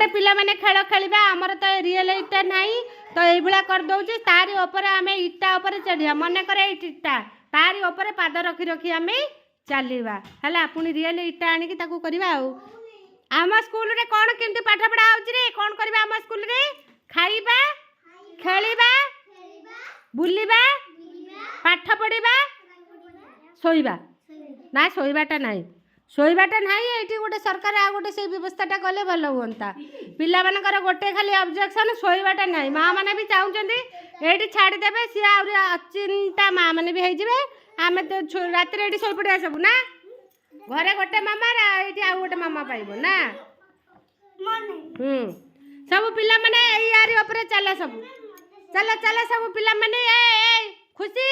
गोटे पिला माने खेल खेलिबा आमर तो रियल इटा नाही तो एई भला कर दउची तारी ऊपर आमे इटा ऊपर चढ़िया मन करे इटा तारी ऊपर पाद रखी रखी आमे चलीबा हला पुनी रियल इटा आनी की ताकू करबा आम स्कूल रे कोन केमती पाठ पढ़ा होची रे कोन करबा आम स्कूल रे खाइबा खेलिबा बुलिबा पाठ पढ़िबा सोइबा ना सोइबाटा नाही शोबाटा नहीं ये गोटे सरकार आ गोटे से व्यवस्थाटा कले भल हुंता पिला मानकर गोटे खाली ऑब्जेक्शन शोबाटा नहीं माँ मैंने भी चाहते ये छाड़देवे सी अचिंता माँ मैंने भी होइजिबे आम तो रात ये शो पड़ा सब ना घरे गोटे मामा ये आउ गोटे मामा पाइब ना सब पिला माने यारी ऊपर चल सब चल चल सब पिला माने खुशी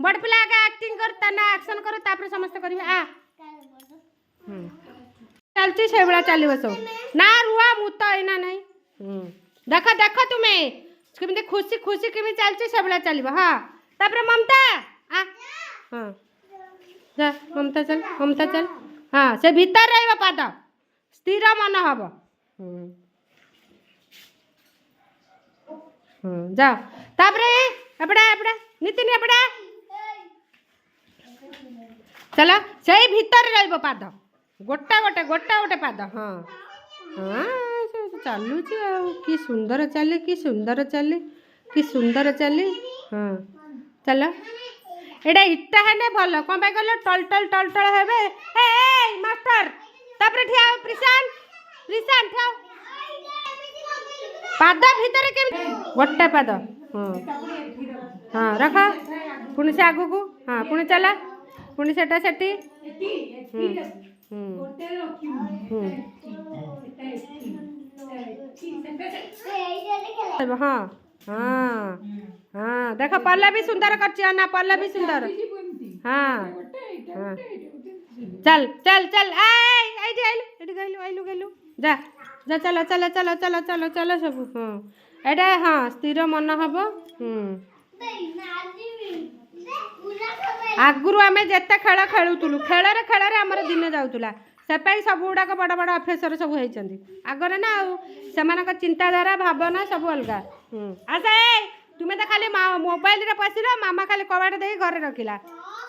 बड़ पिला एक्टिंग कर ना एक्शन कर तापर समस्त करिवे आ चलती से बड़ा चलिए सब ना रुआ मुता इना नहीं देख देख तुम्हें केमती खुशी खुशी केमी चलती से बड़ा चलिए हाँ तापर ममता आ हाँ जा ममता चल हाँ से भीतर रहिबा पाद स्थिर मन हब जाओ तापर एपड़ा एपड़ा नितिन एपड़ा चलो से भीतर रहिबा पाद गोटा गोटे गोटा गोटे पाद हाँ हाँ चलुची कि सुंदर चली कि सुंदर चली कि सुंदर चली हाँ चलो एटा इटा है भल कौन पाई कहल टल टल टल टल हेबे ए मास्टर तापर ठिया प्रिशान प्रिशान ठिया पाद भीतर के गोटा पाद हाँ हाँ रख पुणी से आगु को हाँ पुणी चला पुणी सेटा सेठी हाँ हाँ हाँ देख पल्ला भी सुंदर कर ना पल्ला भी सुंदर हाँ हाँ चल चल चल आइलु गलु जा जा चलो चलो चलो चलो चलो चलो सब हाँ एटा हाँ स्थिर मन हम आगुरु आम जिते खेल खेलुलु खेल खेल आमर दिन जाऊला से सब गुड़ाक बड़ बड़ अफिसर सब होती आगर ना से चिंताधारा भावना सब अलग आसे तुम्हें तो खाली मोबाइल रे पशिल मामा खाली कबाड़ दे घर रखिला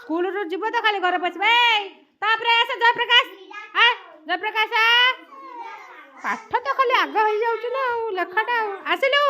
स्कूल रू जीव तो खाली घर पशे जयप्रकाश जयप्रकाश पाठ तो खाली आग हो जाऊँ ना लेखाटा आसिलु